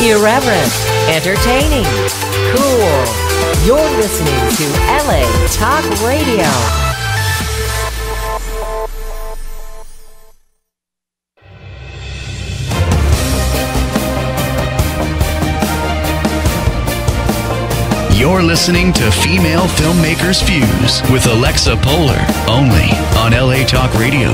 Irreverent, entertaining, cool. You're listening to LA Talk Radio. You're listening to Female Filmmakers Fuse with Alexa Polar, only on LA Talk Radio.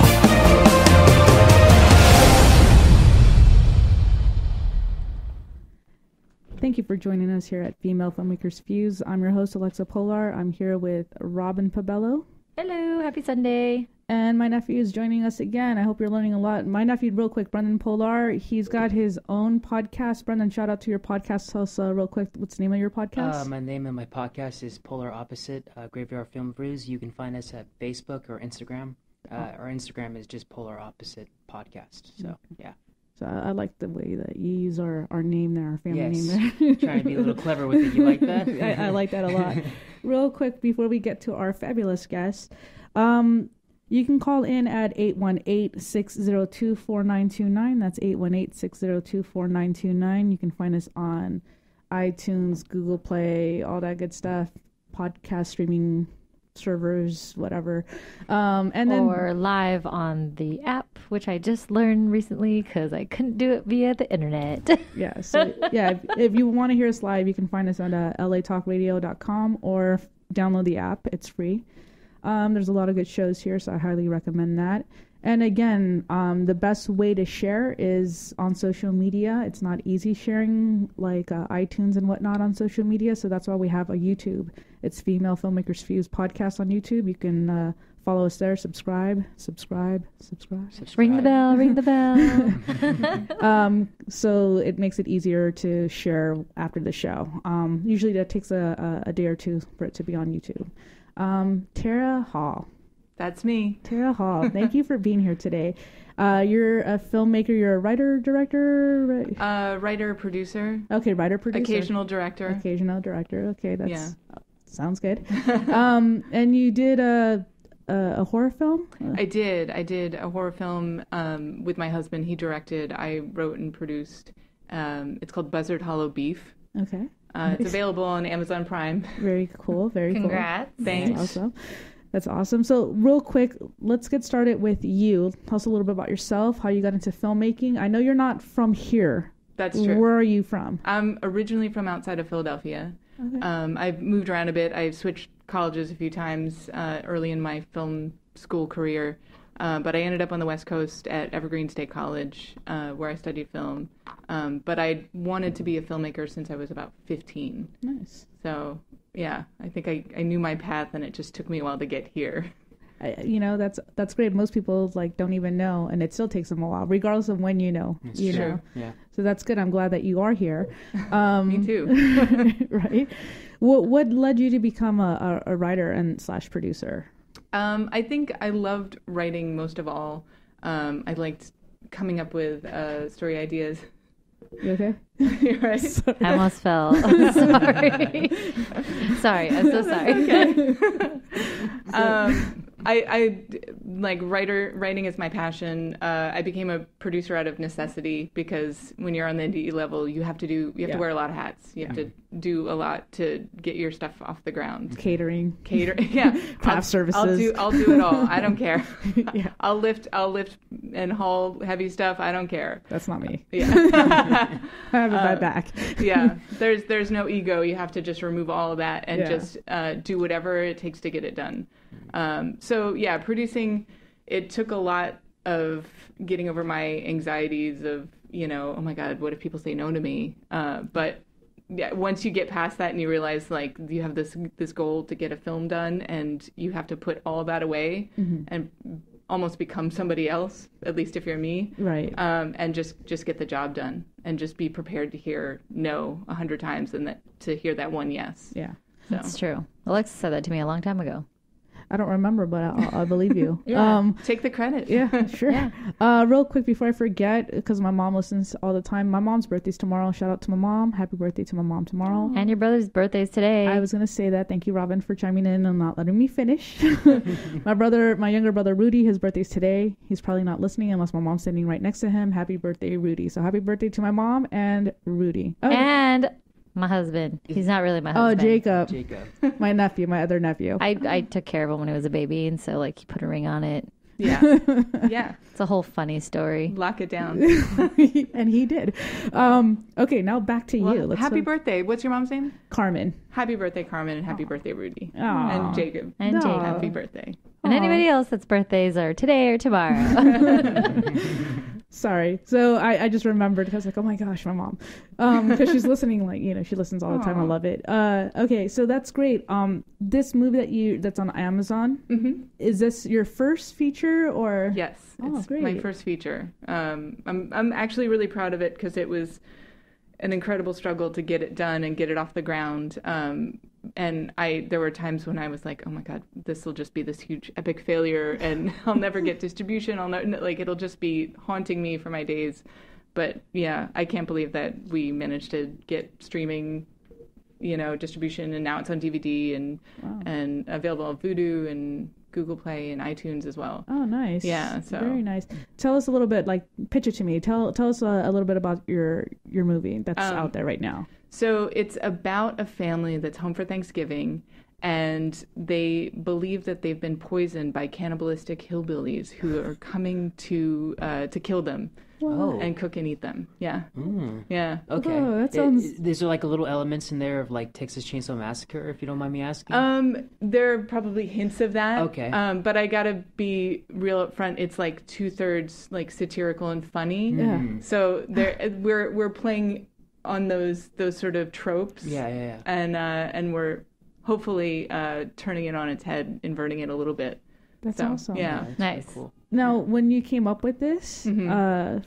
Thank you for joining us here at Female Filmmakers Fuse. I'm your host, Alexa Polar. I'm here with Robin Pabello. Hello, happy Sunday. And my nephew is joining us again. I hope you're learning a lot. My nephew, real quick, Brendan Polar, he's got his own podcast. Brendan, shout out to your podcast. Tell us real quick, what's the name of your podcast? My name of my podcast is Polar Opposite, Graveyard Film Brews. You can find us at Facebook or Instagram. Our Instagram is just Polar Opposite Podcast. So, yeah. So I like the way that you use our name there, our family name there. Trying to be a little clever with it. You like that? I like that a lot. Real quick, before we get to our fabulous guest, you can call in at 818-602-4929. That's 818-602-4929. You can find us on iTunes, Google Play, all that good stuff, podcast streaming servers, whatever. And then or live on the app, which I just learned recently because I couldn't do it via the internet. Yeah. So yeah, if you want to hear us live, you can find us on latalkradio.com or download the app. It's free. There's a lot of good shows here, so I highly recommend that. And again, the best way to share is on social media. It's not easy sharing like iTunes and whatnot on social media, so that's why we have a YouTube. It's Female Filmmakers Fuse podcast on YouTube. You can follow us there, subscribe. Ring the bell. So it makes it easier to share after the show. Usually that takes a day or two for it to be on YouTube. Tara Hall. That's me. Tara Hall, thank you for being here today. You're a filmmaker. You're a writer, director? Right? Writer, producer. Okay, writer, producer. Occasional director. Okay, that's sounds good. And you did a horror film? I did a horror film with my husband. He directed. I wrote and produced. It's called Buzzard Hollow Beef. Okay. It's available on Amazon Prime. Very cool. Congrats. Thanks. That's awesome. That's awesome. So real quick, let's get started with you. Tell us a little bit about yourself, how you got into filmmaking. I know you're not from here. That's true. Where are you from? I'm originally from outside of Philadelphia. Okay. I've moved around a bit. I've switched colleges a few times early in my film school career. But I ended up on the West Coast at Evergreen State College, where I studied film. But I wanted to be a filmmaker since I was about 15. Nice. So, yeah, I think I knew my path, and it just took me a while to get here. That's great. Most people don't even know, and it still takes them a while, regardless of when you know. It's you true. know. Yeah. So that's good. I'm glad that you are here. Me too. Right. What led you to become a writer and / producer? I think I loved writing most of all. I liked coming up with story ideas. You okay? You're right. Sorry. I almost fell. I'm sorry. Sorry, I'm so sorry. Okay. I like writing is my passion. I became a producer out of necessity because when you're on the NDE level, you have to wear a lot of hats. You have to do a lot to get your stuff off the ground. Catering. Yeah. Craft services. I'll do it all. I don't care. Yeah. I'll lift and haul heavy stuff. I don't care. That's not me. Yeah. I have a bad back. Yeah. There's no ego. You have to just remove all of that and just do whatever it takes to get it done. So yeah, producing, it took a lot of getting over my anxieties of, oh my God, what if people say no to me? But yeah, once you get past that and you realize you have this goal to get a film done and you have to put all that away and almost become somebody else, at least if you're me. Right. And just get the job done and just be prepared to hear no 100 times and to hear that one yes. Yeah. That's true. Alexa said that to me a long time ago. I don't remember, but I'll believe you. Yeah, take the credit. Yeah, sure. Yeah. Real quick before I forget, because my mom listens all the time. My mom's birthday's tomorrow. Shout out to my mom. Happy birthday to my mom tomorrow. And your brother's birthday's today. I was gonna say that. Thank you, Robin, for chiming in and not letting me finish. My younger brother Rudy, his birthday's today. He's probably not listening unless my mom's sitting right next to him. Happy birthday, Rudy. So happy birthday to my mom and Rudy. Oh, and my husband. He's not really my husband. Oh, Jacob. Jacob. My nephew, my other nephew. I took care of him when he was a baby, and so like he put a ring on it. Yeah. Yeah. It's a whole funny story. Lock it down. And he did. Okay, now back to you. Happy birthday. What's your mom's name? Carmen. Happy birthday, Carmen, and happy birthday, Rudy. Aw. And Jacob. And No. Jacob. Happy birthday. And anybody else that's birthdays are today or tomorrow. Sorry. So I just remembered because like, oh my gosh, my mom. Because she's listening, like, she listens all the time. I love it. Okay, so that's great. This movie that's on Amazon, is this your first feature or? Yes. Oh, It's great. my first feature. I'm actually really proud of it because it was an incredible struggle to get it done and get it off the ground. And there were times when I was like, oh my God, this will just be this huge epic failure and I'll never get distribution. It'll just be haunting me for my days. But yeah, I can't believe that we managed to get streaming, distribution, and now it's on DVD and available on Vudu and Google Play and iTunes as well. Oh, nice. Yeah, so Very nice. Tell us a little bit, like, pitch it to me. Tell us a little bit about your movie that's out there right now. So it's about a family that's home for Thanksgiving, and they believe that they've been poisoned by cannibalistic hillbillies who are coming to kill them and cook and eat them. Yeah. Yeah. Okay. Oh, that sounds... These are like little elements in there of like Texas Chainsaw Massacre, if you don't mind me asking. There are probably hints of that. Okay. But I gotta be real up front. It's like 2/3 like satirical and funny. Yeah. So we're playing on those sort of tropes. Yeah. And we're hopefully turning it on its head, inverting it a little bit. That's So, awesome. Yeah. That's Nice. really cool. Now, when you came up with this,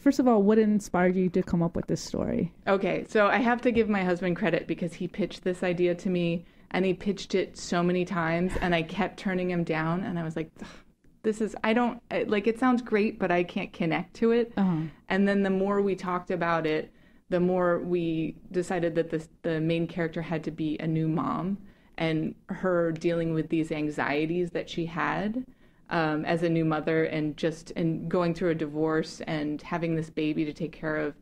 first of all, what inspired you to come up with this story? Okay, so I have to give my husband credit because he pitched this idea to me, and he pitched it so many times, and I kept turning him down, and I was like, it sounds great, but I can't connect to it. And then the more we talked about it, the more we decided that the main character had to be a new mom, and her dealing with these anxieties that she had as a new mother, and going through a divorce and having this baby to take care of,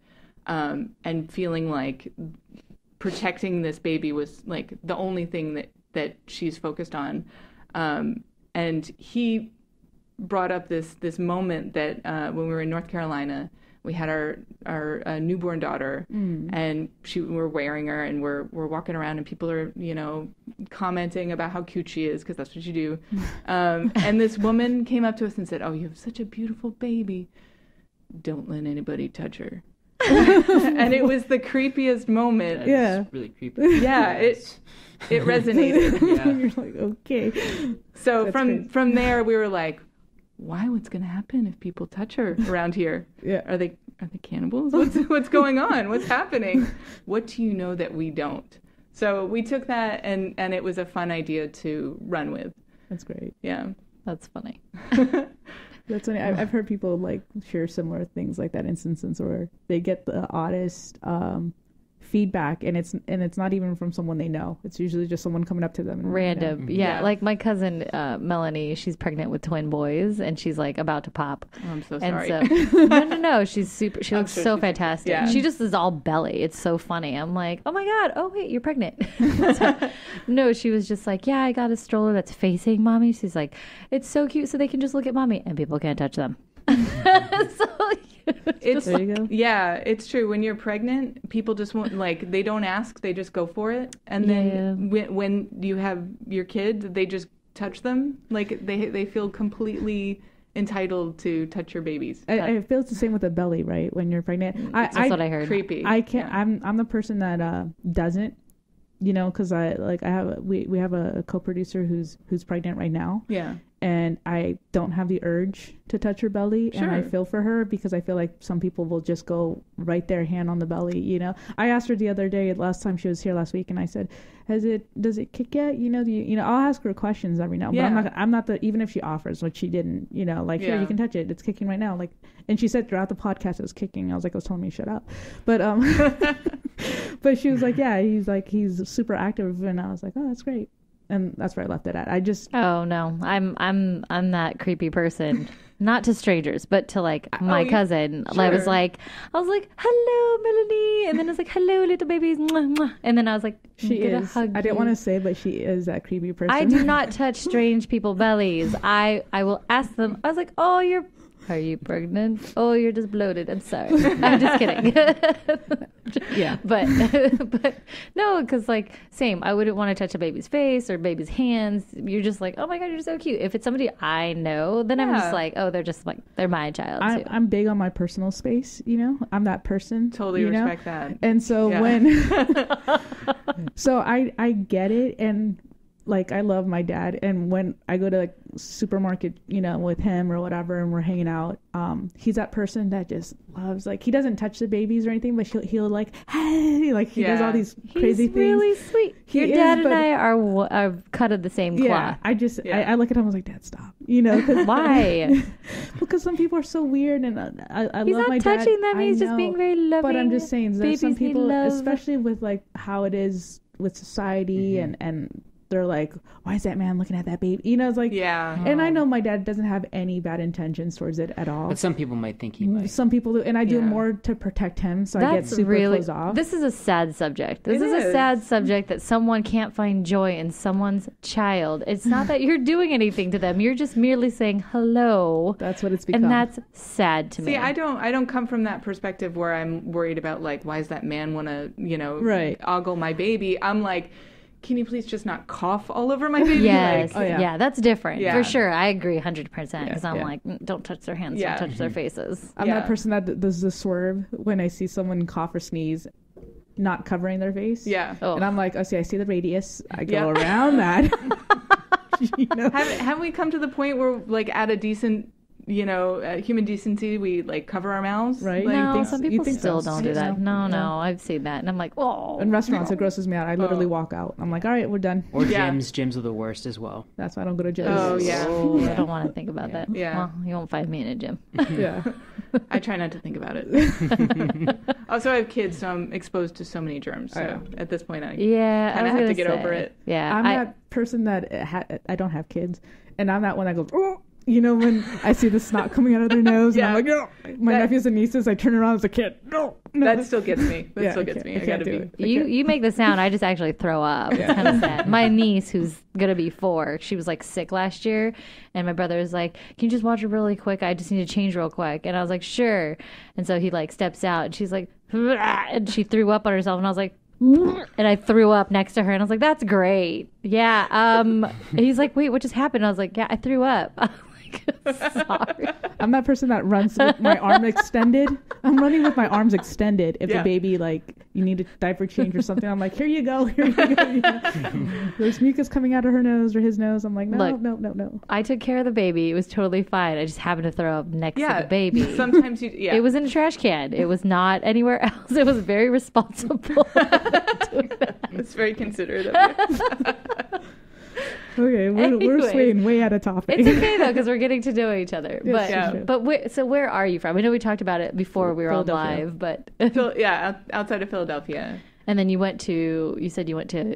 and feeling like protecting this baby was like the only thing that she's focused on. And he brought up this moment that when we were in North Carolina, we had our newborn daughter, and we're wearing her, and we're walking around, and people are commenting about how cute she is, because that's what you do. And this woman came up to us and said, "Oh, you have such a beautiful baby. Don't let anybody touch her." And it was the creepiest moment. That's really creepy. Yeah, it resonated. Yeah. You're like, okay. So That's from there, we were like, why? What's going to happen if people touch her around here? Yeah. Are they cannibals? What's going on? What's happening? What do you know that we don't? So we took that, and it was a fun idea to run with. That's great. Yeah. That's funny. That's funny. I've heard people like share similar things like that, instances where they get the oddest feedback, and it's not even from someone they know. It's usually just someone coming up to them. And, Random. Yeah. Like my cousin Melanie, she's pregnant with twin boys, and she's like about to pop. Oh, I'm so And sorry. so no, she's super. She looks sure so she's- fantastic. yeah. She just is all belly. It's so funny. I'm like, oh my God. Oh wait, you're pregnant. So, no, she was just like, yeah, I got a stroller that's facing mommy. She's like, it's so cute, so they can just look at mommy, and people can't touch them. So It's There you go. Yeah, it's true. When you're pregnant, people just won't, like, they don't ask, they just go for it. And then when you have your kid, they just touch them. Like, they feel completely entitled to touch your babies. I feel it's the same with the belly, right? When you're pregnant. That's what I heard. Creepy. I can't. Yeah. I'm the person that doesn't. Because we have a co-producer who's pregnant right now. Yeah. and I don't have the urge to touch her belly. Sure. And I feel for her because I feel like some people will just go right there, hand on the belly, you know. I asked her the other day, last time she was here last week, and I said, does it kick yet? You know, I'll ask her questions every now, but I'm not even if she offers, which she didn't, you know, like, here, you can touch it. It's kicking right now. Like, and she said throughout the podcast it was kicking. I was like, I was telling me to shut up. But, but she was like, yeah, he's super active. And I was like, oh, that's great. And that's where I left it at. I just Oh no, I'm that creepy person. Not to strangers, but to like my cousin. Sure. I was like, hello, Melanie, and then I was like, hello, little babies, mwah, mwah. And then I was like, she gonna is. hug I didn't you. want to say, but she is that creepy person. I do not touch strange people bellies. I will ask them. I was like, oh, are you pregnant? Oh, you're just bloated. I'm sorry. I'm just kidding. Yeah. But no, because like same. I wouldn't want to touch a baby's face or baby's hands. You're just like, oh my God, you're so cute. If it's somebody I know, then I'm just like, oh, they're just like, they're my child too. I'm big on my personal space, you know. I'm that person. Totally you know? respect that. And so so I get it, and like I love my dad, and when I go to like supermarket, you know, with him or whatever, and we're hanging out, he's that person that just loves, like, he doesn't touch the babies or anything, but he'll like, hey, like he does all these crazy He's things. really sweet. Your dad and I are cut of the same cloth. Yeah, I look at him, I was like, Dad, stop. You know, Why? because some people are so weird, and I He's love not my dad. touching them. I He's just know. being very loving. But I'm just saying, there's some Babies need people, love. especially with like how it is with society, and they're like, why is that man looking at that baby? You know, it's like, And I know my dad doesn't have any bad intentions towards it at all. But some people might think he might. Some people do, and I do more to protect him, so I get super closed off. This is a sad subject. This is a sad subject that someone can't find joy in someone's child. It's not that you're doing anything to them. You're just merely saying hello. That's what it's become. And that's sad to me. See, I don't come from that perspective where I'm worried about like, why does that man want to, you know, ogle my baby? I'm like, can you please just not cough all over my baby? Yes. Like, yeah, that's different. For sure. I agree 100% because I'm like, don't touch their hands, don't touch their faces. I'm that person that does the swerve when I see someone cough or sneeze, not covering their face. Yeah. And I'm like, I see the radius. I go around that. You know? Have we come to the point where, like, at a decent, you know, human decency, we like cover our mouths? Right. Like, No, some people still don't do that. No. No, I've seen that. And I'm like, oh. In restaurants, it grosses me out. I literally walk out. I'm like, all right, we're done. Or gyms are the worst as well. That's why I don't go to gyms. Oh, yeah. Oh, I don't want to think about that. Yeah. Well, you won't find me in a gym. Yeah. I try not to think about it. Also, I have kids, so I'm exposed to so many germs. So at this point, I kind of have to get over it. Yeah. I'm that person that I don't have kids, and I'm that one that goes, oh. You know, when I see the snot coming out of their nose, and I'm like, no. My nephews and nieces, I turn around as a kid. No. That still gets me. That still gets me. I gotta be. You make the sound. I just actually throw up. It's kind of sad. My niece, who's gonna be 4, she was like sick last year, and my brother was like, "Can you just watch her really quick? I just need to change real quick." And I was like, "Sure." And so he like steps out, and she's like, and she threw up on herself, and I was like, and I threw up next to her, and I was like, "That's great." Yeah. And he's like, "Wait, what just happened?" I was like, "Yeah, I threw up." Sorry. I'm that person that runs with my arm extended. I'm running with my arms extended. If the baby, like, you need a diaper change or something, I'm like, here you go. You know? There's mucus coming out of her nose or his nose. I'm like, no. I took care of the baby. It was totally fine. I just happened to throw up next to the baby. Sometimes it was in a trash can. It was not anywhere else. It was very responsible. It's very considerate of you. Okay, we're swaying way out of topic. It's okay though, because we're getting to know each other. Yes, but where are you from? I know we talked about it before we were on live, but outside of Philadelphia. And then you went to.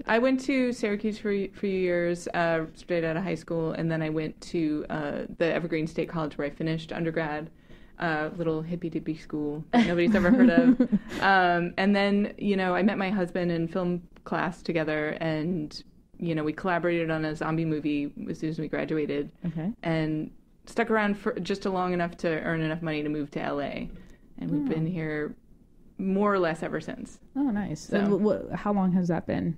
I went to Syracuse for a few years, straight out of high school, and then I went to the Evergreen State College where I finished undergrad. Little hippy dippy school that nobody's ever heard of. And then, you know, I met my husband in film class together, and you know, we collaborated on a zombie movie as soon as we graduated, and stuck around for just long enough to earn enough money to move to LA, and we've been here more or less ever since. Oh, nice. So, how long has that been?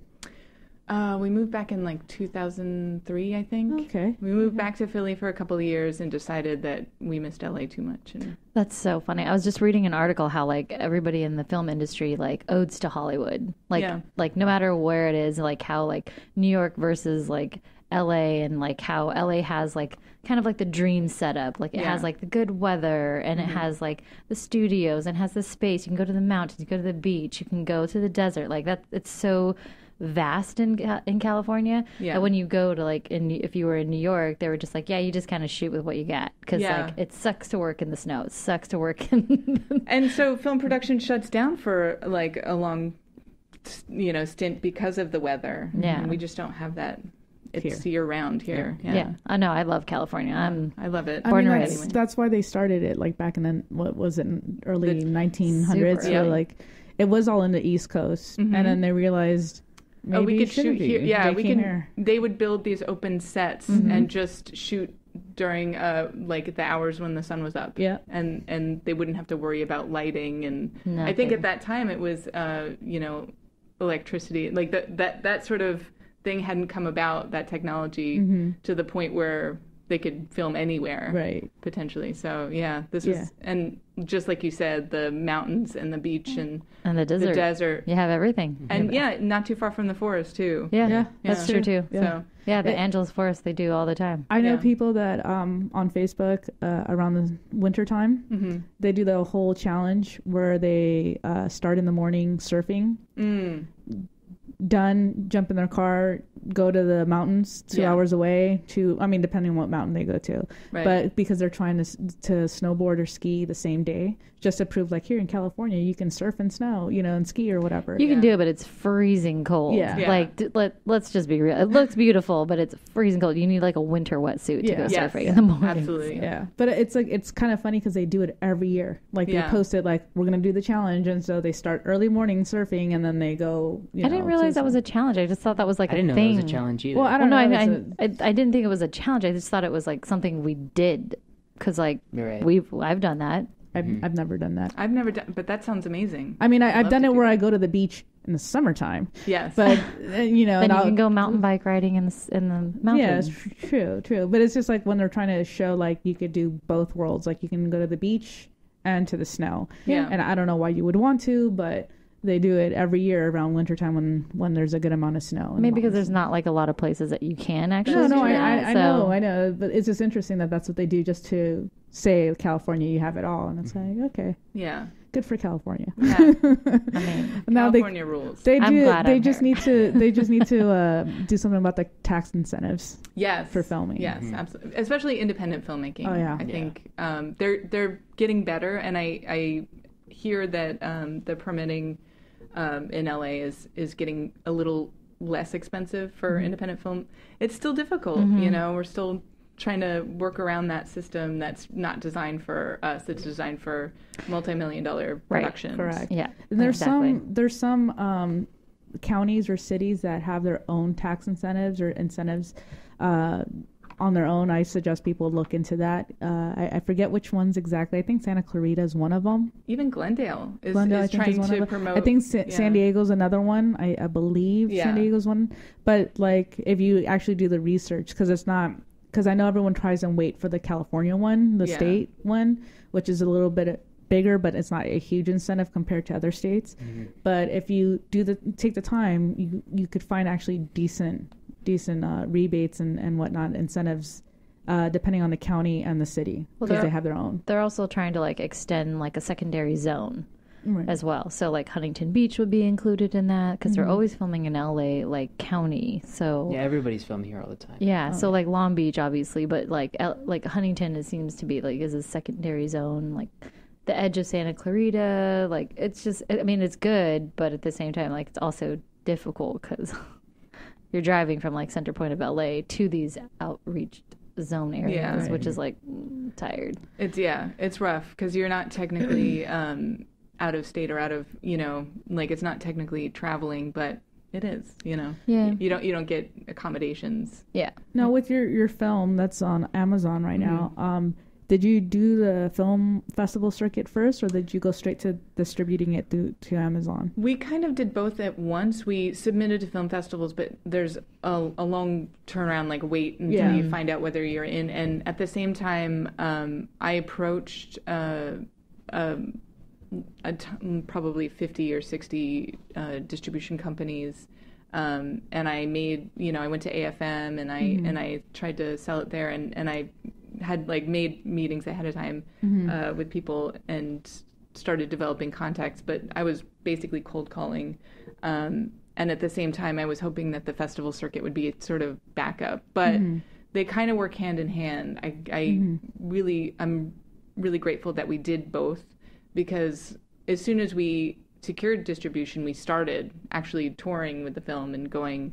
We moved back in like 2003, I think. Okay. We moved back to Philly for a couple of years and decided that we missed LA too much. And that's so funny. I was just reading an article how like everybody in the film industry like odes to Hollywood. Like no matter where it is, like how like New York versus like LA and like how LA has like kind of like the dream setup. Like it has like the good weather and it has like the studios and has the space. You can go to the mountains, you can go to the beach, you can go to the desert. Like that, it's so vast in California. Yeah. That when you go to like if you were in New York, they were just like, yeah, you just kind of shoot with what you got because like it sucks to work in the snow. It sucks to work in. And so film production shuts down for like a long, stint because of the weather. Yeah. And we just don't have that. It's year round here. Yeah. I know. I love California. I love it. Born and raised. That's why they started it like back in the, what was it, early 1900s. Super, where like it was all in the East Coast, and then they realized maybe we could shoot here. Yeah, we can. Here. They would build these open sets and just shoot during like the hours when the sun was up. Yeah, and they wouldn't have to worry about lighting. And Nothing. I think at that time it was electricity, like that sort of thing hadn't come about, that technology to the point where they could film anywhere, right? Potentially. So this was, and just like you said, the mountains and the beach and the desert. The desert. You have everything. And not too far from the forest too. Yeah, that's true too. Yeah. So the Angeles Forest they do all the time. I know people that on Facebook around the winter time, they do the whole challenge where they start in the morning surfing. Done, jump in their car, go to the mountains 2 hours away depending on what mountain they go to. Right. But because they're trying to snowboard or ski the same day, just to prove like here in California, you can surf and snow, and ski or whatever. You can do it, but it's freezing cold. Yeah. Like, let's just be real. It looks beautiful, but it's freezing cold. You need like a winter wetsuit to go surfing in the morning. Absolutely. Yeah. But it's kind of funny because they do it every year. Like they post it like, we're going to do the challenge. And so they start early morning surfing and then they go, I didn't realize that was a challenge. I just thought that was like a thing. I didn't know that was a challenge either. Well, I don't know. I didn't think it was a challenge. I just thought it was like something we did because like I've done that. I've never done that. I've never done, but that sounds amazing. I mean, I've done it where I go to the beach in the summertime. Yes. But, then you can go mountain bike riding in the mountains. Yeah, true. But it's just like when they're trying to show like you could do both worlds. Like you can go to the beach and to the snow. Yeah. And I don't know why you would want to, but they do it every year around wintertime when there's a good amount of snow. Maybe because there's not like a lot of places that you can actually No, do that. I know. But it's just interesting that that's what they do just to say California, you have it all. And it's like, okay. Yeah. Good for California. Yeah. I mean, now California rules. They I'm do. glad They I'm just here. need to. They just need to do something about the tax incentives. Yes. For filming. Yes, absolutely. Especially independent filmmaking. Oh, yeah. I think they're getting better, and I hear that the permitting in LA is getting a little less expensive for independent film. It's still difficult, we're still trying to work around that system that's not designed for us. It's designed for multi-million-dollar productions. Correct. yeah. And there's exactly. some counties or cities that have their own tax incentives on their own. I suggest people look into that. I forget which ones exactly. I think Santa Clarita is one of them. Even Glendale is I think, trying one of to them. promote. I think San Diego's another one. I believe San Diego's one. But like if you actually do the research, because I know everyone tries and wait for the California one, the state one, which is a little bit bigger, but it's not a huge incentive compared to other states. But if you take the time, you could find actually decent rebates and whatnot, incentives, depending on the county and the city, because they have their own. They're also trying to like extend like a secondary zone Right. as well. So like Huntington Beach would be included in that because they're always filming in LA like county. So Yeah, everybody's filming here all the time. yeah, so like Long Beach obviously, but like Huntington, it seems to be like is a secondary zone, like the edge of Santa Clarita. Like it's just, I mean, it's good, but at the same time, like it's also difficult because you're driving from like center point of LA to these outreach zone areas, which is like tired. It's rough because you're not technically out of state or out of, like it's not technically traveling, but it is, Yeah. You don't get accommodations. Yeah. Now with your film that's on Amazon right now, did you do the film festival circuit first, or did you go straight to distributing it to Amazon? We kind of did both at once. We submitted to film festivals, but there's a long turnaround, like wait until you find out whether you're in. And at the same time, I approached probably 50 or 60 distribution companies And I made, I went to AFM and I tried to sell it there, and I had like made meetings ahead of time with people and started developing contacts, but I was basically cold calling. And at the same time, I was hoping that the festival circuit would be sort of backup, but they kind of work hand in hand. I'm really grateful that we did both, because as soon as we secured distribution, we started actually touring with the film and going.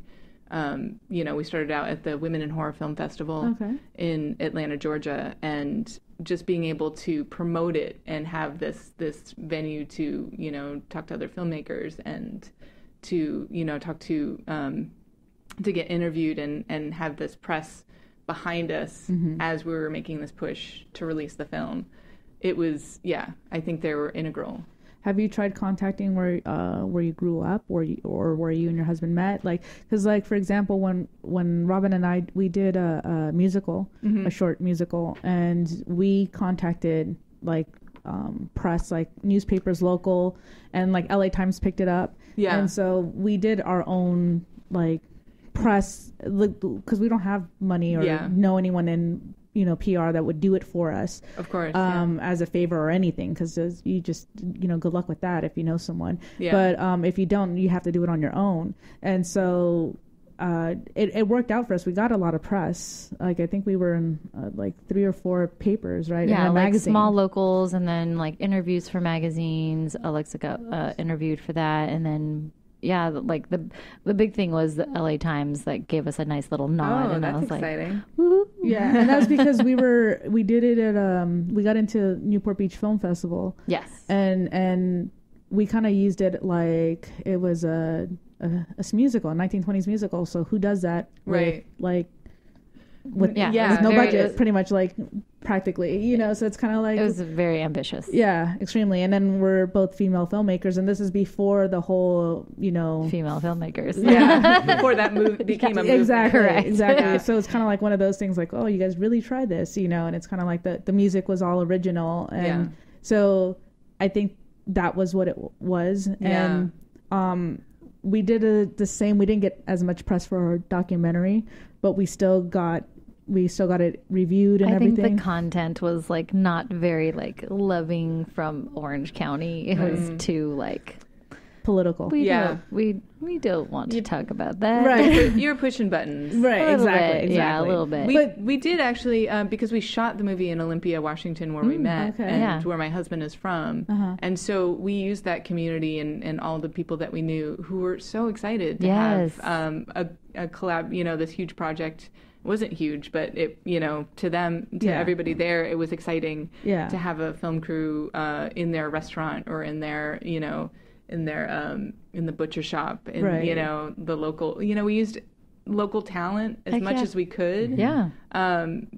We started out at the Women in Horror Film Festival in Atlanta, Georgia, and just being able to promote it and have this venue to, talk to other filmmakers and to, talk to get interviewed and have this press behind us as we were making this push to release the film. It was, I think they were integral. Have you tried contacting where you grew up, or where you and your husband met? Like, because for example, when Robin and I, we did a musical, a short musical, and we contacted press, like newspapers, local, and like LA Times picked it up. Yeah. And so we did our own press, because we don't have money or know anyone in PR that would do it for us, of course, as a favor or anything, because you just good luck with that if you know someone. But if you don't, you have to do it on your own. And so it worked out for us. We got a lot of press. I think we were in 3 or 4 papers, right? Yeah, in a magazine. Small locals, and then interviews for magazines. Alexa got interviewed for that, and then. Yeah, the big thing was the LA Times that gave us a nice little nod. Oh, and that's I was exciting. Woo. Yeah, and that's because we did it at we got into Newport Beach Film Festival. Yes. And we kind of used it like it was a musical, a 1920s musical. So who does that? Right. With no budget, pretty much, practically, so it's kind of it was very ambitious. Yeah, extremely. And then we're both female filmmakers, and this is before the whole, female filmmakers. Yeah, before that movie became a movie. Exactly, correct. Exactly. Yeah. So it's kind of like one of those things, oh, you guys really tried this, and it's kind of like the music was all original, and so I think that was what it was, and we did the same. We didn't get as much press for our documentary, but we still got it reviewed and everything. I think the content was not very loving from Orange County. It was too political. We don't want to talk about that. Right. You're pushing buttons. Right. Exactly. Yeah, a little bit. We did actually, because we shot the movie in Olympia, Washington, where we met, and where my husband is from. And so we used that community and all the people that we knew who were so excited to have a collab, this huge project. It wasn't huge, but it, to them, everybody there, it was exciting to have a film crew in their restaurant or in their, in the butcher shop, and the local, we used local talent as much as we could. Yeah.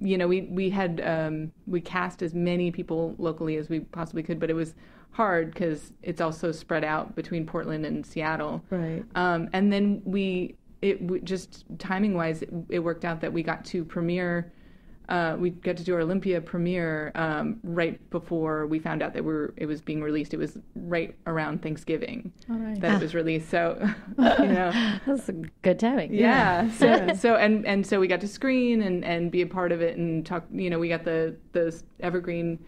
We had we cast as many people locally as we possibly could, but it was hard because it's also spread out between Portland and Seattle. Right. And then just timing wise, it worked out that we got to premiere. We got to do our Olympia premiere right before we found out that it was being released. It was right around Thanksgiving that it was released. So, that's good timing. Yeah. So we got to screen and be a part of it and talk. We got the Evergreen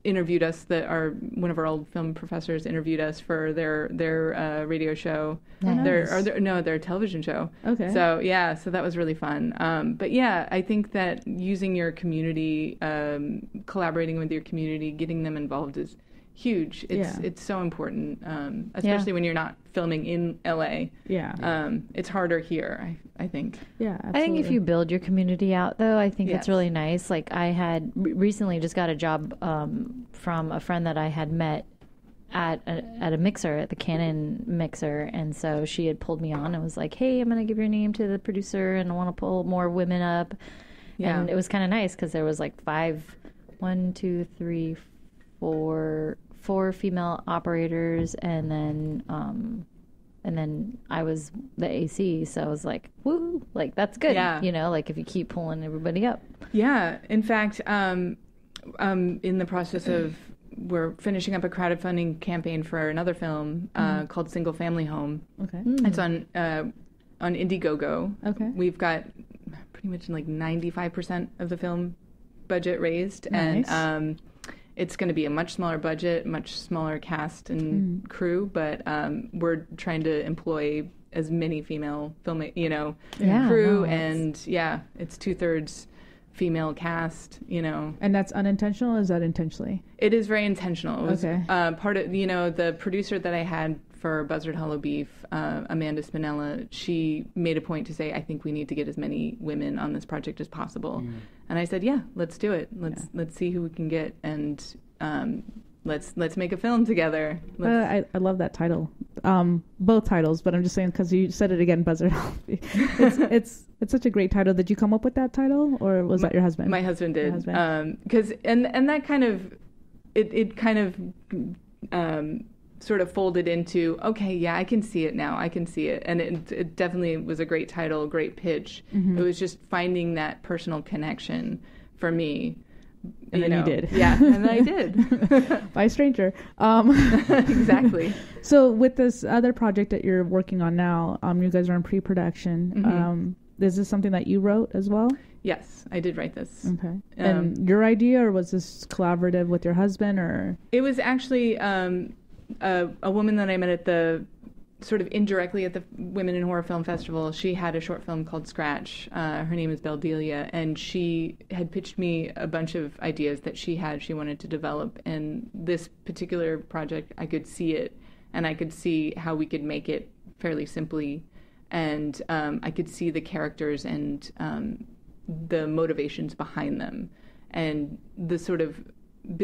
interviewed us. One of our old film professors interviewed us for their radio show. Nice. Their television show. Okay. So so that was really fun. But I think that using your community, collaborating with your community, getting them involved is huge. It's so important, especially when you're not filming in LA. Yeah. It's harder here, I think. Yeah, absolutely. I think if you build your community out, though, I think it's really nice. I had recently just got a job from a friend that I had met at a mixer, at the Canon mixer, and so she had pulled me on and was like, "Hey, I'm going to give your name to the producer, and I want to pull more women up." Yeah. And it was kind of nice because there was 4 female operators, and then I was the AC, so I was like, woo, that's good. Yeah. If you keep pulling everybody up. Yeah. In fact, in the process of we're finishing up a crowdfunding campaign for another film called Single Family Home. Okay. It's on Indiegogo. Okay. We've got pretty much like 95% of the film budget raised, Nice. and it's going to be a much smaller budget, much smaller cast and crew, but we're trying to employ as many female crew, and it's 2/3 female cast, And that's unintentional, or is that intentionally? It is very intentional. It was Okay. part of, the producer that I had for Buzzard Hollow Beef, Amanda Spinella, she made a point to say, I think we need to get as many women on this project as possible. And I said, yeah, let's do it. Let's see who we can get, and let's make a film together. I love that title. Both titles, but I'm just saying because you said it again, Buzzard Hollow Beef. It's such a great title. Did you come up with that title, or was that your husband? My husband did. Your husband. Because and that kind of it kind of sort of folded into, okay, yeah, I can see it now. I can see it, and it definitely was a great title, great pitch. It was just finding that personal connection for me. And then you did. Yeah, and I did. By a stranger. Exactly. So with this other project that you're working on now, you guys are in pre-production. Is this something that you wrote as well? Yes, I did write this. Okay. And your idea, or was this collaborative with your husband, or? It was actually a woman that I met at the sort of indirectly at the Women in Horror Film Festival. She had a short film called Scratch. Her name is Beldelia, and she had pitched me a bunch of ideas that she wanted to develop. And this particular project, I could see it, and I could see how we could make it fairly simply. And I could see the characters and the motivations behind them, and the sort of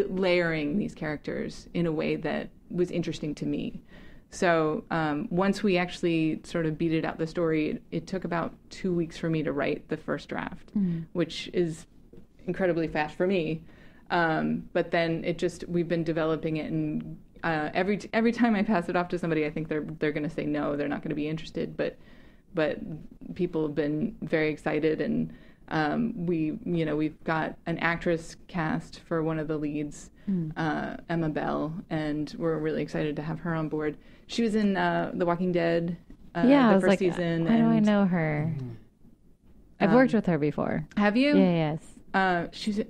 layering these characters in a way that was interesting to me. So once we actually sort of beated out the story, it took about 2 weeks for me to write the first draft, which is incredibly fast for me. But then we've been developing it, and every time I pass it off to somebody, I think they're going to say no, they're not going to be interested. But people have been very excited, and we've got an actress cast for one of the leads, Emma Bell, and we're really excited to have her on board. She was in The Walking Dead, the first season. How do I know her? I've worked with her before. Have you? Yes.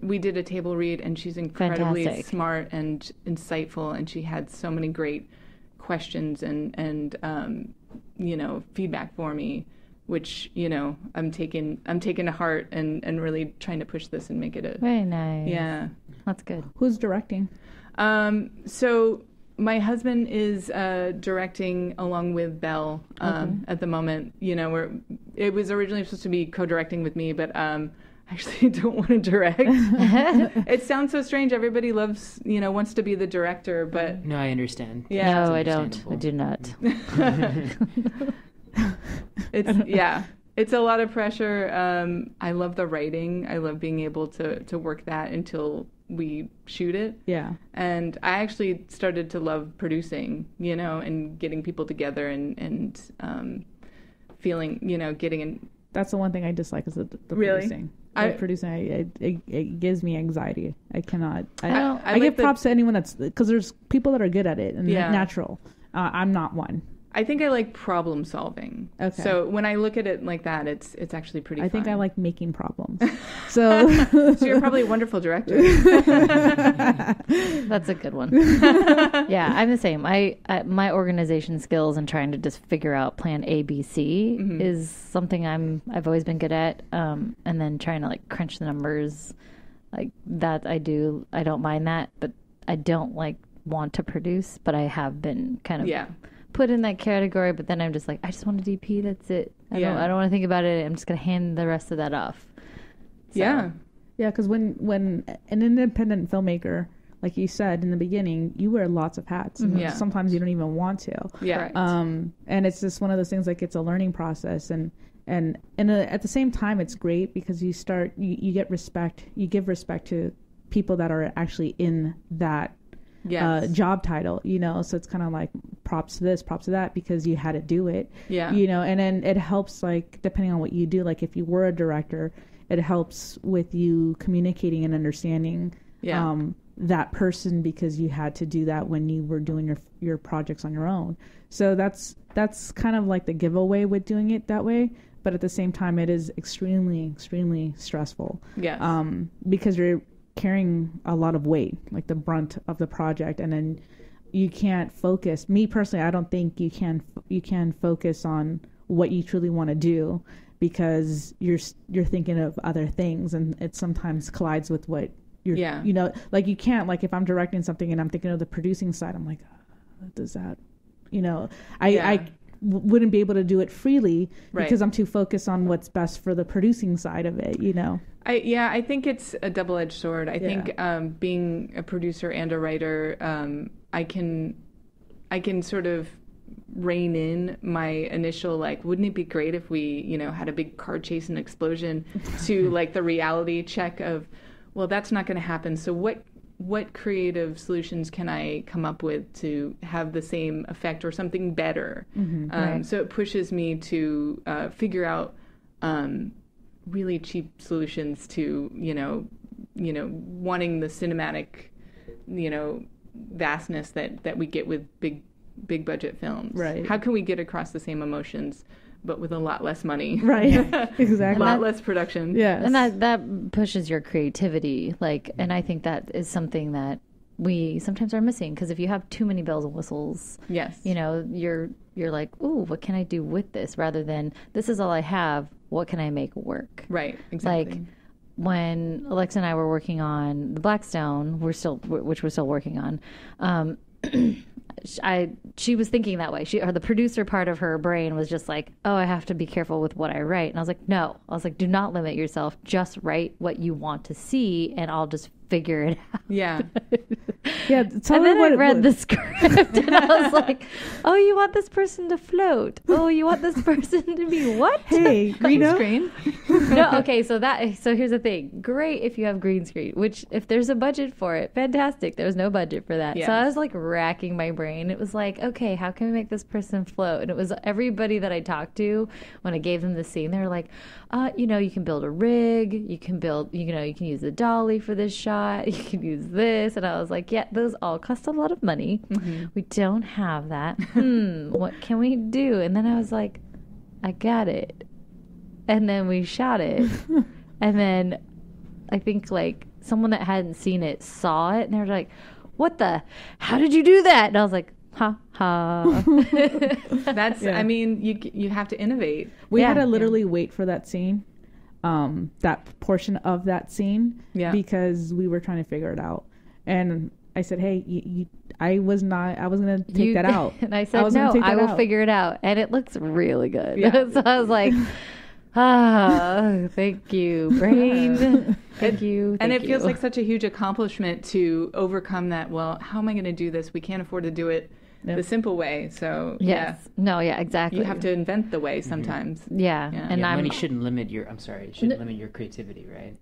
We did a table read, and she's incredibly Fantastic. smart and insightful, and she had so many great questions and feedback for me, which I'm taking to heart and really trying to push this and make it a Very nice. Yeah. That's good. Who's directing? So my husband is directing along with Belle at the moment. It was originally supposed to be co-directing with me, but I actually don't want to direct. It sounds so strange. Everybody wants to be the director, but No, I understand. Yeah. No, I don't. I do not. It's a lot of pressure. I love the writing. I love being able to work that until we shoot it. Yeah. And I actually started to love producing, and getting people together and feeling, getting in. That's the one thing I dislike is the Really? producing. It gives me anxiety. I cannot. I I like give props to anyone because there's people that are good at it and Yeah. natural. I'm not one. I think I like problem solving. Okay. So when I look at it like that, it's actually pretty fun. I think I like making problems. So So you're probably a wonderful director. That's a good one. Yeah, I'm the same. My organization skills and trying to just figure out plan A, B, C is something I've always been good at. And then trying to like crunch the numbers, like that I do. I don't mind that, but I don't want to produce. But I have been kind of put in that category. But then I'm just like, I just want a DP. That's it. I don't want to think about it. I'm just gonna hand the rest of that off. So. Yeah. Yeah, because when an independent filmmaker, like you said in the beginning, you wear lots of hats. And sometimes you don't even want to. Yeah. And it's just one of those things, like it's a learning process, and at the same time, it's great because you get respect. You give respect to people that are actually in that job title, so it's kind of like props to this, props to that, because you had to do it. Yeah. And then it helps, like, depending on what you do, like if you were a director, it helps with you communicating and understanding that person because you had to do that when you were doing your projects on your own. So that's kind of like the giveaway with doing it that way. But at the same time, it is extremely, extremely stressful. Yes. Because you're carrying a lot of weight, like the brunt of the project, and then you can't focus. Me personally, I don't think you can focus on what you truly want to do because you're thinking of other things, and it sometimes collides with what you're. Yeah. You know, like you can't, like if I'm directing something and I'm thinking of the producing side, I'm like, does that, you know, I wouldn't be able to do it freely because I'm too focused on what's best for the producing side of it, you know. I think it's a double-edged sword. I think being a producer and a writer, I can sort of rein in my initial, like, wouldn't it be great if we, you know, had a big car chase and explosion, to like the reality check of, well, that's not going to happen. So what creative solutions can I come up with to have the same effect or something better? So it pushes me to figure out really cheap solutions to, you know, wanting the cinematic, you know, vastness that we get with big budget films. Right. How can we get across the same emotions, but with a lot less money? Right. Exactly. A lot less production. Yeah. And that pushes your creativity. Like, and I think that is something that we sometimes are missing, because if you have too many bells and whistles, yes, you know, you're like, ooh, what can I do with this? Rather than, this is all I have, what can I make work? Right. Exactly. Like, when Alexa and I were working on the Blackstone, which we're still working on, she was thinking that way. The producer part of her brain was just like, oh, I have to be careful with what I write. And I was like, no. I was like, do not limit yourself. Just write what you want to see, and I'll just figure it out. Yeah. Yeah. And then I read the script, and I was like, oh, you want this person to float? Oh, you want this person to be what? Hey, Green screen. No, okay, so here's the thing. Great if you have green screen, which if there's a budget for it, fantastic. There's no budget for that. Yes. So I was like racking my brain. It was like, okay, how can we make this person float? And it was everybody that I talked to when I gave them the scene, they were like, you know, you can build a rig, you can use the dolly for this shot, you can use this. And I was like, yeah, those all cost a lot of money. Mm-hmm. We don't have that. What can we do? And then I was like, I got it. And then we shot it. And then I think like someone that hadn't seen it saw it, and they were like, how did you do that? And I was like, ha ha. That's, I mean, you have to innovate. We had to literally wait for that scene, that portion of that scene, because we were trying to figure it out. And I said, hey, I was going to take that out. And I said, no, I will figure it out. And it looks really good. Yeah. So I was like, thank you, brain. Thank you. And it feels like such a huge accomplishment to overcome that. Well, how am I going to do this? We can't afford to do it the simple way. So exactly. You have to invent the way sometimes. Yeah. And money shouldn't limit your limit your creativity, right?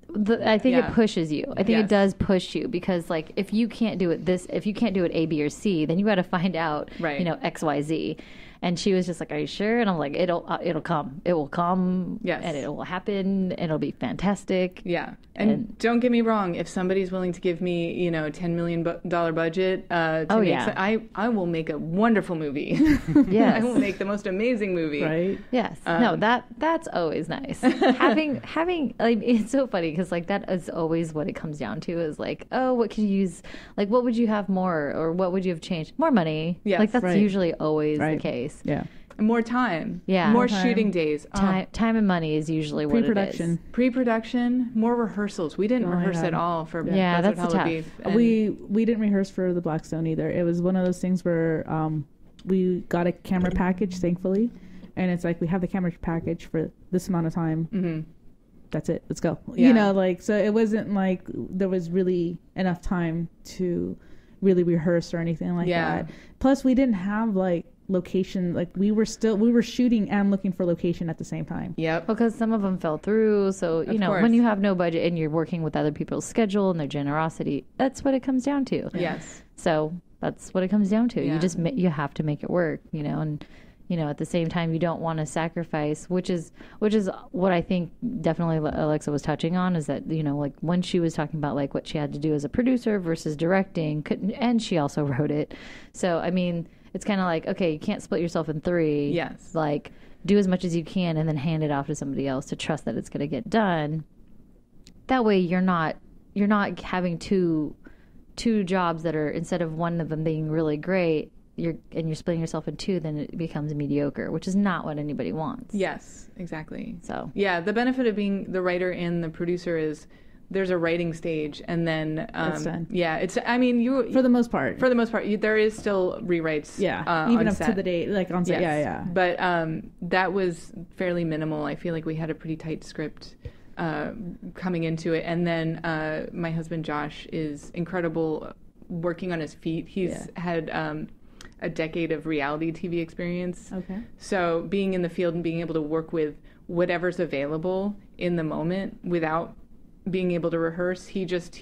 I think it pushes you. I think it does push you, because like if you can't do it A, B, or C, then you got to find out, you know, X, Y, Z. And she was just like, are you sure? And I'm like, it'll come. It will come. Yes. And it will happen. And it'll be fantastic. Yeah. And don't get me wrong. If somebody's willing to give me, you know, $10 million budget, I will make a wonderful movie. Yes. I will make the most amazing movie. Right. Yes. No, that's always nice. having like, it's so funny, because like that is always what it comes down to, is like, oh, what could you use? Like, what would you have more, or what would you have changed? More money. Yes. Like that's usually always the case. Yeah. More time. Yeah. More shooting days. Time and money is usually what it is. Pre-production. More rehearsals. We didn't rehearse at all for that's tough. We didn't rehearse for the Blackstone either. It was one of those things where we got a camera package, thankfully, and it's like, we have the camera package for this amount of time. Mm-hmm. That's it. Let's go. Yeah. You know, like, so it wasn't like there was really enough time to really rehearse or anything like that. Plus, we didn't have like location, like we were shooting and looking for location at the same time. Yep. Because some of them fell through. So, you know, when you have no budget and you're working with other people's schedule and their generosity, that's what it comes down to. Yes. So that's what it comes down to. You have to make it work, you know, and at the same time, you don't want to sacrifice, which is what I think definitely Alexa was touching on, is that, like when she was talking about like what she had to do as a producer versus directing, and she also wrote it. So, I mean, it's kind of like, okay, you can't split yourself in three. Yes. Like, do as much as you can and then hand it off to somebody else to trust that it's going to get done. That way you're not having two jobs that are, instead of one of them being really great, you're splitting yourself in two, then it becomes mediocre, which is not what anybody wants. Yes, exactly. So yeah, the benefit of being the writer and the producer is there's a writing stage, and then It's done. yeah, it's, I mean, you For the most part. there is still rewrites. Yeah. Even on up set. to the date, like on set. Yes. Yeah. But that was fairly minimal. I feel like we had a pretty tight script coming into it, and then my husband Josh is incredible working on his feet. He's had a decade of reality TV experience. Okay. So being in the field and being able to work with whatever's available in the moment without being able to rehearse, he just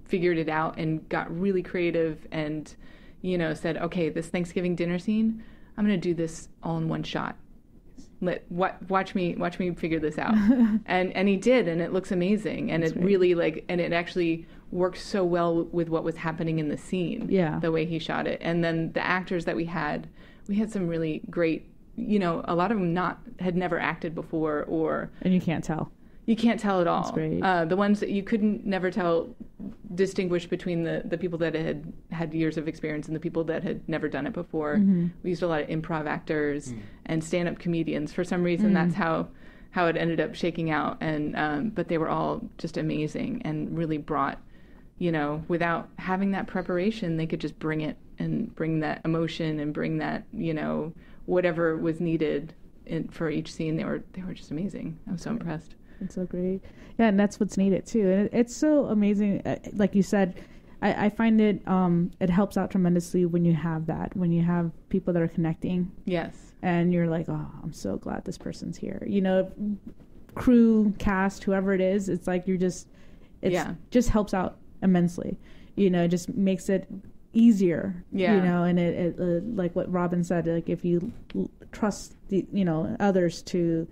figured it out and got really creative and, said, okay, this Thanksgiving dinner scene, I'm going to do this all in one shot. Watch me figure this out. and he did, and it looks amazing. And That's it really and it actually worked so well with what was happening in the scene. Yeah. The way he shot it. And then the actors that we had some really great, a lot of them had never acted before, And you can't tell. You can't tell at all. That's great. The ones that you couldn't never distinguish between the people that had years of experience and the people that had never done it before. Mm-hmm. We used a lot of improv actors and stand-up comedians. For some reason, that's how it ended up shaking out. And but they were all just amazing and really brought, without having that preparation, they could just bring it and bring that emotion and bring that, whatever was needed for each scene. They were just amazing. I was so impressed. It's so great. Yeah, and that's what's needed too. And it's so amazing. Like you said, I find it helps out tremendously when you have that, when you have people that are connecting. Yes. And you're like, oh, I'm so glad this person's here. Crew, cast, whoever it is, it's like just helps out immensely. It just makes it easier. Yeah. And it like what Robin said, like if you trust the others to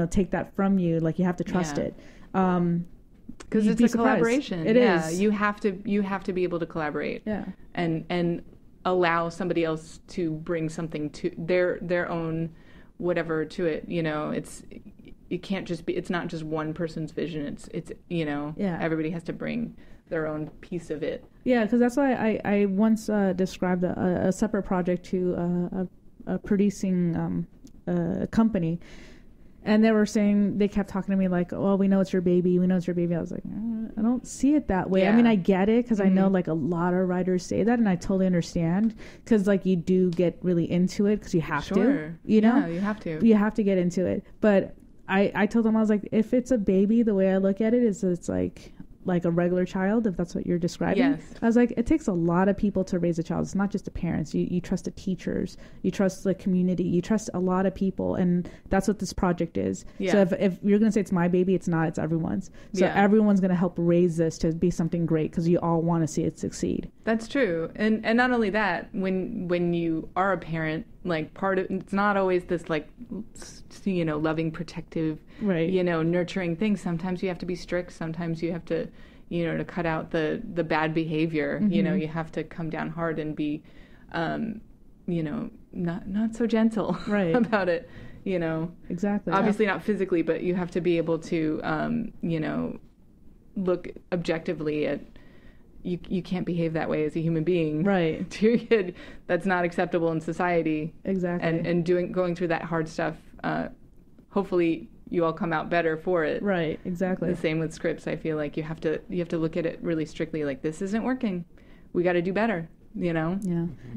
take that from you, like you have to trust it, because it's a collaboration. It is. You have to be able to collaborate, and allow somebody else to bring something to their own whatever to it. It can't just be, it's not just one person's vision. It's everybody has to bring their own piece of it. Yeah, because that's why I once described a separate project to a producing company. And they were saying, they kept talking to me like, oh, we know it's your baby. We know it's your baby. I was like, I don't see it that way. Yeah. I mean, I get it because I know like a lot of writers say that, and I totally understand because like you do get really into it because you have to, Yeah, you have to. You have to get into it. But I told them, I was like, if it's a baby, the way I look at it is it's like a regular child, if that's what you're describing. Yes. I was like, it takes a lot of people to raise a child. It's not just the parents. You trust the teachers. You trust the community. You trust a lot of people. And that's what this project is. Yeah. So if you're going to say it's my baby, it's not. It's everyone's. So everyone's going to help raise this to be something great because you all want to see it succeed. That's true. And not only that, when you are a parent, like it's not always this like, loving, protective, right, nurturing thing. Sometimes you have to be strict. Sometimes you have to, to cut out the bad behavior. Mm-hmm. You have to come down hard and be, not so gentle right. about it. Exactly. Obviously not physically, but you have to be able to, look objectively at. You can't behave that way as a human being, right, to your kid. That's not acceptable in society. Exactly. And going through that hard stuff. Hopefully, you all come out better for it. Right. Exactly. The same with scripts. I feel like you have to look at it really strictly. Like, this isn't working. We got to do better. Yeah.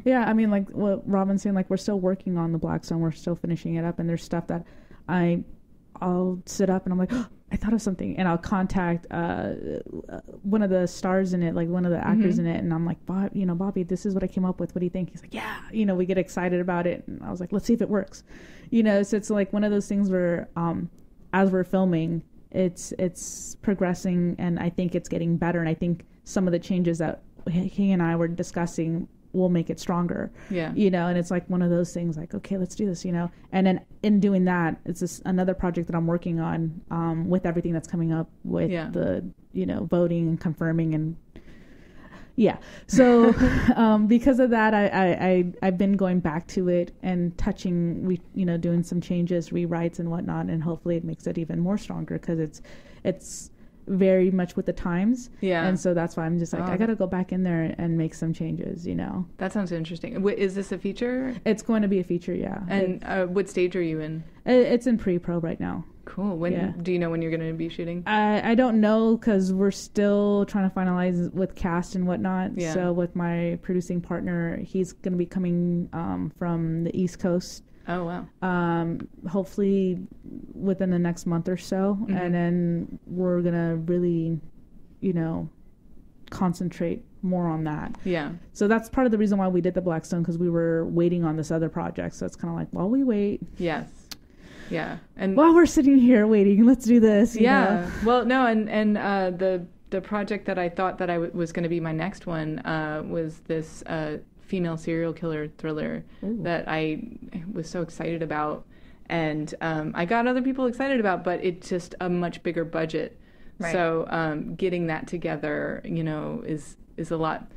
Yeah. I mean, like what Robin's saying. Like, we're still working on the Blackstone. We're still finishing it up, and there's stuff that I'll sit up and I'm like, oh, I thought of something, and I'll contact one of the stars in it, like one of the actors in it, and I'm like, Bobby, this is what I came up with. What do you think? He's like, yeah. We get excited about it, and I was like, let's see if it works. So it's like one of those things where, as we're filming, it's progressing, and I think it's getting better. And I think some of the changes that he and I were discussing will make it stronger. Yeah. You know, and it's like one of those things like, okay, let's do this, you know. And then in doing that, it's just another project that I'm working on with everything that's coming up with the, you know, voting and confirming and so because of that, I've been going back to it and doing some changes, rewrites and whatnot, and hopefully it makes it even more stronger because it's very much with the times. Yeah. And so that's why I'm just like, I got to go back in there and make some changes, you know. That sounds interesting. Is this a feature? It's going to be a feature, yeah. And what stage are you in? It's in pre-pro right now. Cool. Do you know when you're going to be shooting? I don't know because we're still trying to finalize with cast and whatnot. Yeah. So with my producing partner, he's going to be coming from the East Coast. Oh, wow. Hopefully within the next month or so. Mm-hmm. And then we're going to really, you know, concentrate more on that. Yeah. So that's part of the reason why we did the Blackstone, because we were waiting on this other project. So it's kind of like, while we wait. Yes. Yeah, and while we're sitting here waiting, let's do this. You know? Well, no, and the project that I thought that was going to be my next one was this female serial killer thriller that I was so excited about, and I got other people excited about, but it's just a much bigger budget. Right. So getting that together, you know, is a lot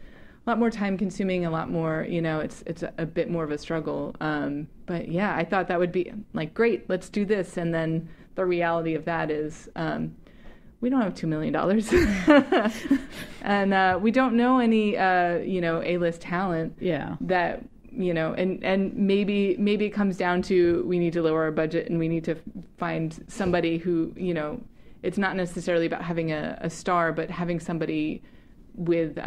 more time consuming, a lot more, you know, it's a bit more of a struggle. But yeah, I thought that would be like, great, let's do this. And then the reality of that is we don't have $2 million. And we don't know any, you know, A-list talent that, you know, and maybe it comes down to we need to lower our budget and we need to find somebody who, you know, it's not necessarily about having a star, but having somebody with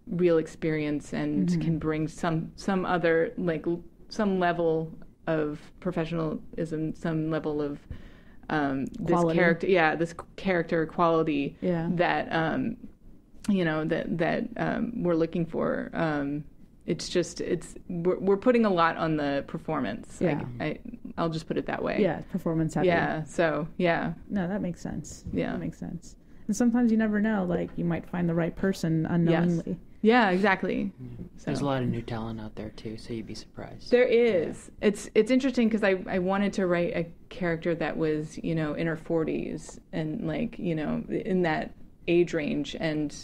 real experience and can bring some other, like, some level of professionalism, some level of this character quality that you know that we're looking for. We're putting a lot on the performance. I'll just put it that way. Yeah, performance heavy. Yeah. So no, that makes sense. Yeah, that makes sense. And sometimes you never know, like you might find the right person unknowingly. Yes. Yeah, exactly. So. There's a lot of new talent out there too, so you'd be surprised. There is. Yeah. It's interesting because I wanted to write a character that was, you know, in her 40s and, like, you know, in that age range, and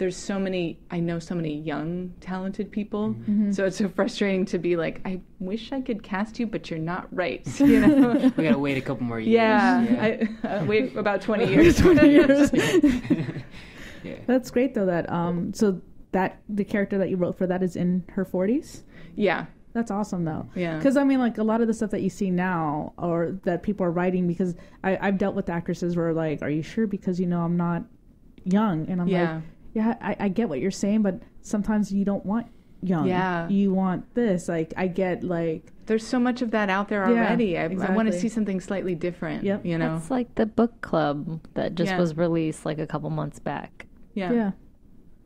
I know so many young talented people, so it's so frustrating to be like, I wish I could cast you, but you're not right, you know. We gotta wait a couple more years. Yeah. I wait about 20 years. 20 years. Yeah. That's great though that so that the character that you wrote for that is in her 40s? Yeah. That's awesome though. Yeah. Because I mean, like, a lot of the stuff that you see now or that people are writing, because I've dealt with actresses where, like, are you sure? Because, you know, I'm not young. And I'm like, yeah, I get what you're saying, but sometimes you don't want young. Yeah. You want this. Like, I get, like... There's so much of that out there already. I want to see something slightly different, you know? It's like the book club that just was released, like, a couple months back. Yeah.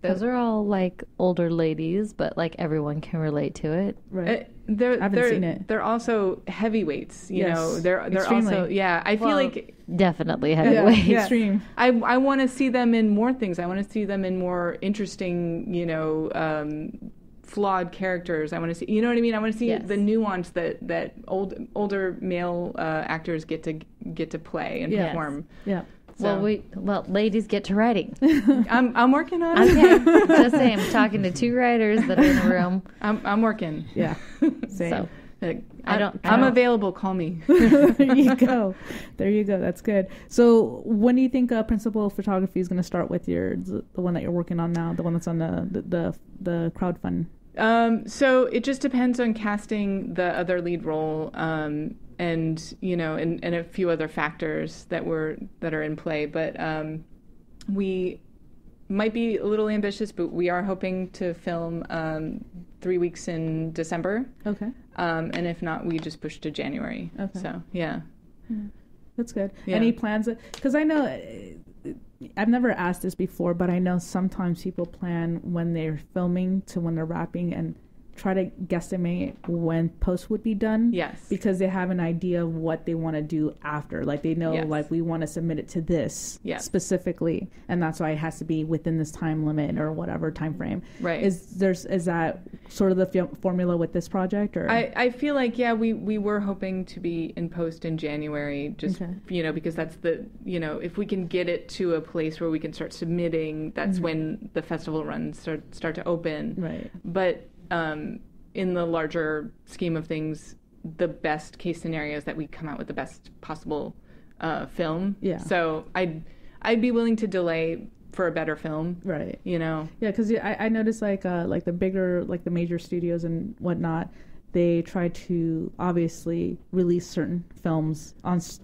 Those are all, like, older ladies, but, like, everyone can relate to it. Right. I haven't seen it. They're also heavyweights, you know. They're also, I feel like... Definitely heavyweights. Yeah. Extreme. I want to see them in more things. I want to see them in more interesting, you know, flawed characters. I want to see, you know what I mean? I want to see the nuance that older male actors get to play and perform. Yeah. So. Well, ladies, get to writing. I'm working on it. Okay, just saying, I'm talking to two writers that are in the room. I'm working. Yeah, same. So, I'm available. Call me. There you go. That's good. So, when do you think principal photography is going to start with the one that you're working on now, the one that's on the crowdfund? So it just depends on casting the other lead role. And, you know, and a few other factors that are in play. But we might be a little ambitious, but we are hoping to film 3 weeks in December. Okay. And if not, we just push to January. Okay. So, yeah. That's good. Yeah. Any plans? Because I know, I've never asked this before, but I know sometimes people plan when they're filming to when they're wrapping and try to guesstimate when post would be done. Yes. Because they have an idea of what they want to do after. Like they know, like we want to submit it to this specifically, and that's why it has to be within this time limit or whatever time frame. Right. Is that sort of the formula with this project? Or I feel like we were hoping to be in post in January, just because that's the if we can get it to a place where we can start submitting, that's when the festival runs start to open. Right. But in the larger scheme of things, the best case scenario is that we come out with the best possible film. Yeah. So I'd be willing to delay for a better film. Right. Yeah, because I noticed like the bigger, like the major studios and whatnot, they try to obviously release certain films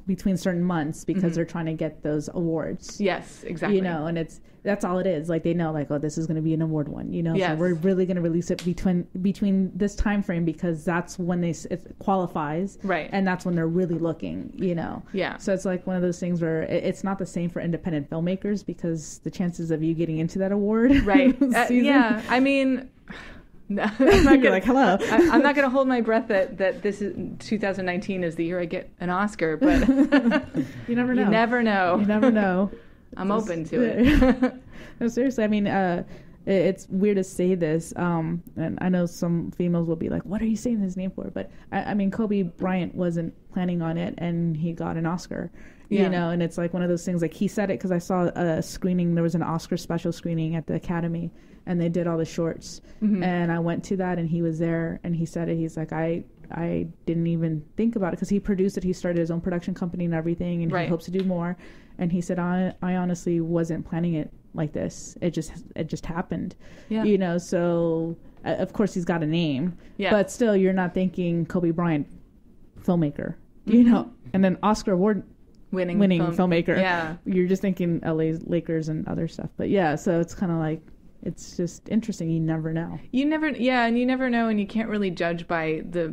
between certain months because they're trying to get those awards. Yes, exactly. And that's all it is. Like they know, like, oh, this is going to be an award one. Yes. So we're really going to release it between this time frame because that's when it qualifies. Right. And that's when they're really looking. Yeah. So it's like one of those things where it's not the same for independent filmmakers because the chances of you getting into that award. Right. Yeah. I mean. No, I'm not You're like, hello. I'm not going to hold my breath that this is 2019 is the year I get an Oscar, but you never know. You never know. You never know. I'm open to it. No, seriously. I mean, it's weird to say this, and I know some females will be like, "What are you saying his name for?" But I mean, Kobe Bryant wasn't planning on it, and he got an Oscar. And it's like one of those things. Like he said it because I saw a screening. There was an Oscar special screening at the Academy, and they did all the shorts. And I went to that, and he was there, and he said it. He's like, I didn't even think about it because he produced it. He started his own production company and everything, and he hopes to do more. And he said, I honestly wasn't planning it like this. It just happened. Yeah. So of course he's got a name, but still you're not thinking Kobe Bryant, filmmaker, and then Oscar award winning filmmaker. Yeah. You're just thinking LA Lakers and other stuff. But so it's kind of like, it's just interesting. You never know. And you never know, and you can't really judge by the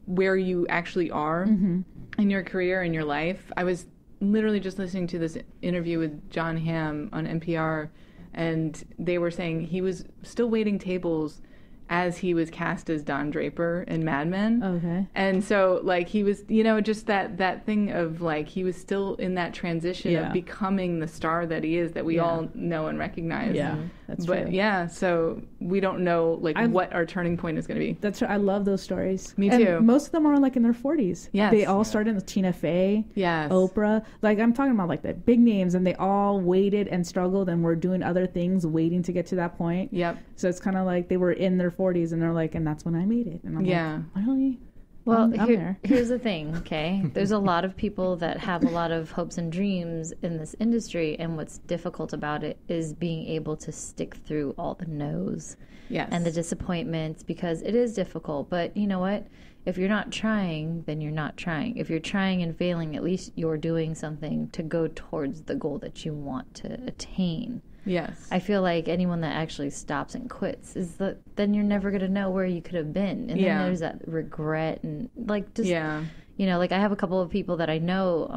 where you actually are in your career, in your life. I was literally just listening to this interview with John Hamm on NPR, and they were saying he was still waiting tables as he was cast as Don Draper in Mad Men. Okay. And so, like, he was, just that thing of, like, he was still in that transition of becoming the star that he is, that we all know and recognize. Yeah, that's true. But, so we don't know, like, what our turning point is going to be. That's true. I love those stories. Me too. And most of them are, like, in their 40s. Yes. They all started with Tina Fey, Oprah. Like, I'm talking about, like, the big names, and they all waited and struggled and were doing other things, waiting to get to that point. Yep. So it's kind of like they were in their 40s, and they're like, and that's when I made it. And I'm like, really? Well, here's the thing, okay? There's a lot of people that have a lot of hopes and dreams in this industry, and what's difficult about it is being able to stick through all the no's and the disappointments, because it is difficult. But you know what? If you're not trying, then you're not trying. If you're trying and failing, at least you're doing something to go towards the goal that you want to attain. Yes. I feel like anyone that actually stops and quits then you're never going to know where you could have been. And then there's that regret and like just, like I have a couple of people that I know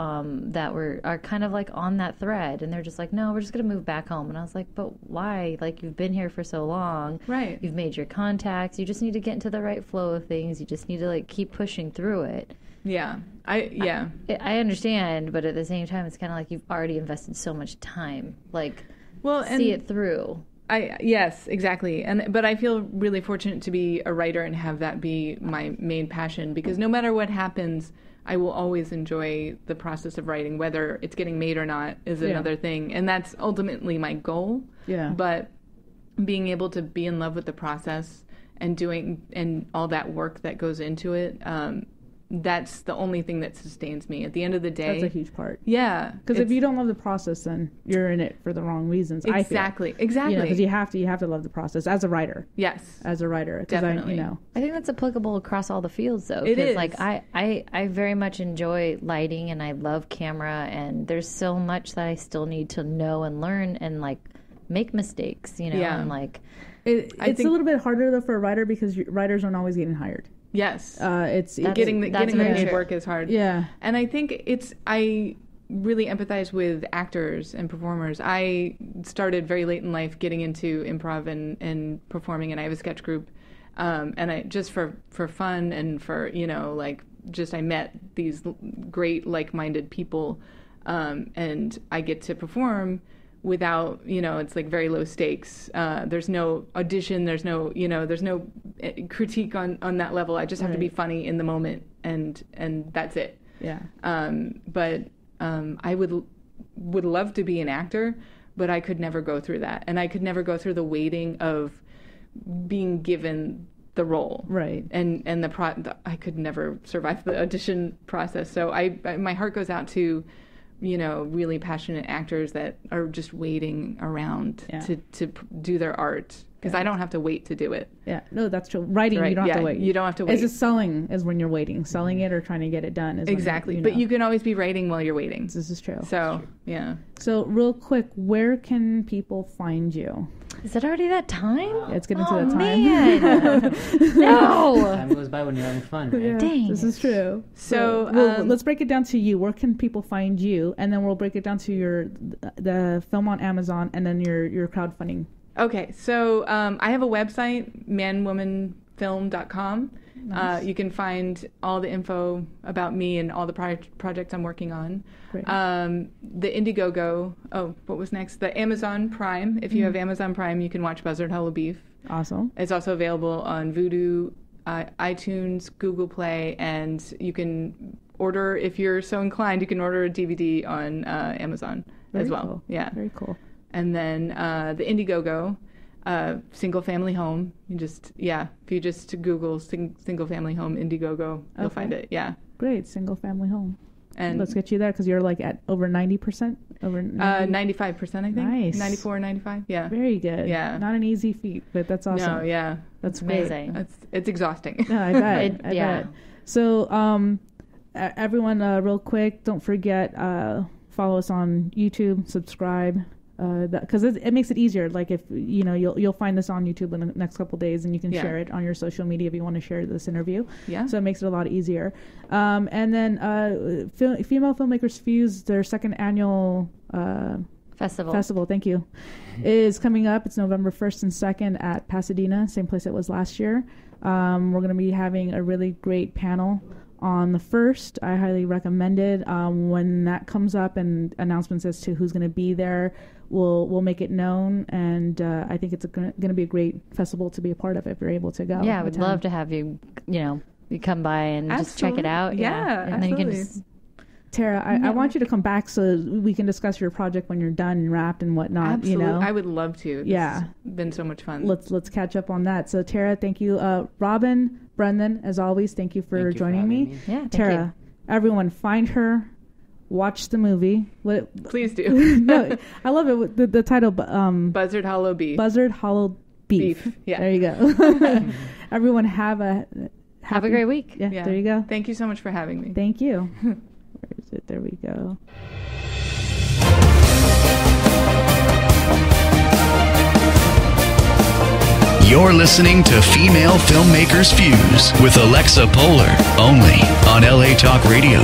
that are kind of like on that thread, and they're just like, no, we're just going to move back home. And I was like, but why? Like, you've been here for so long. Right. You've made your contacts. You just need to get into the right flow of things. You just need to like keep pushing through it. Yeah. I understand, but at the same time, it's kind of like you've already invested so much time. Like, see it through. Yes, exactly. But I feel really fortunate to be a writer and have that be my main passion, because no matter what happens, I will always enjoy the process of writing. Whether it's getting made or not is another thing, and that's ultimately my goal. Yeah. But being able to be in love with the process and doing and all that work that goes into it, that's the only thing that sustains me at the end of the day. That's a huge part. Yeah. Because if you don't love the process, then you're in it for the wrong reasons. Exactly. Exactly. Because you have to love the process as a writer. Yes. As a writer. Definitely. I think that's applicable across all the fields, though. It is. Like, I very much enjoy lighting, and I love camera, and there's so much that I still need to know and learn and, like, make mistakes, and, like... It's a little bit harder, though, for a writer, because writers aren't always getting hired. Yes. Getting the made work is hard. Yeah. And I think I really empathize with actors and performers. I started very late in life getting into improv and performing, and I have a sketch group. And I just for fun and for, like just I met these great like-minded people, and I get to perform without, it's like very low stakes. There's no audition. There's no, there's no critique on that level. I just have to be funny in the moment, and that's it. Yeah. But I would love to be an actor, but I could never go through that, and I could never go through the waiting of being given the role. Right. And I could never survive the audition process. So my heart goes out to, really passionate actors that are just waiting around to do their art. Because I don't have to wait to do it. Yeah, no, that's true. Writing, right. you don't have to wait. You don't have to wait. It's just selling is when you're waiting. Selling it or trying to get it done is exactly. But you can always be writing while you're waiting. This is true. So, yeah. So, real quick, where can people find you? Is it already that time? It's getting to that time. Man. No. Time goes by when you're having fun, right? Yeah, Dang. this is true. So, let's break it down to you. Where can people find you? And then we'll break it down to the film on Amazon and then your crowdfunding. Okay, so I have a website, manwomanfilm.com. Nice. You can find all the info about me and all the projects I'm working on. Great. The Indiegogo. Oh, what was next? The Amazon Prime. If you have Amazon Prime, you can watch Buzzard Hollow Beef. Awesome. It's also available on Vudu, iTunes, Google Play, and you can order, if you're so inclined, you can order a DVD on Amazon as well. Cool. Yeah. Very cool. And then the Indiegogo, single family home. If you just Google single family home Indiegogo, you'll find it. Yeah. Great, single family home. And let's get you there because you're like at over 90%. Over 95%, I think. Nice. 94, 95. Yeah. Very good. Yeah. Not an easy feat, but that's awesome. No, yeah. That's amazing. Great. It's exhausting. No, I bet. I bet. So, everyone, real quick, don't forget, follow us on YouTube, subscribe. Because it makes it easier. Like if you'll find this on YouTube in the next couple of days, and you can share it on your social media if you want to share this interview. Yeah. So it makes it a lot easier. And then Female Filmmakers Fuse, their second annual festival. Thank you. Is coming up. It's November 1st and 2nd at Pasadena, same place it was last year. We're going to be having a really great panel on the 1st. I highly recommend it. When that comes up and announcements as to who's going to be there, we'll make it known. And I think it's going to be a great festival to be a part of if you're able to go. Yeah, I would love to have you, you come by and just check it out. Yeah, and then you can just... Tara, I want you to come back so we can discuss your project when you're done and wrapped and whatnot. Absolutely. I would love to. This has been so much fun. Let's catch up on that. So Tara, thank you. Robin, Brendan, as always, thank you for joining me. Yeah, Tara, everyone find her, watch the movie. Please do. No, I love it. The title, Buzzard Hollow Beef. Buzzard Hollow Beef. Yeah. There you go. Everyone have a great week. Yeah, there you go. Thank you so much for having me. Thank you. Where is it? There we go. You're listening to Female Filmmakers Fuse with Alexa Polar, only on LA Talk Radio.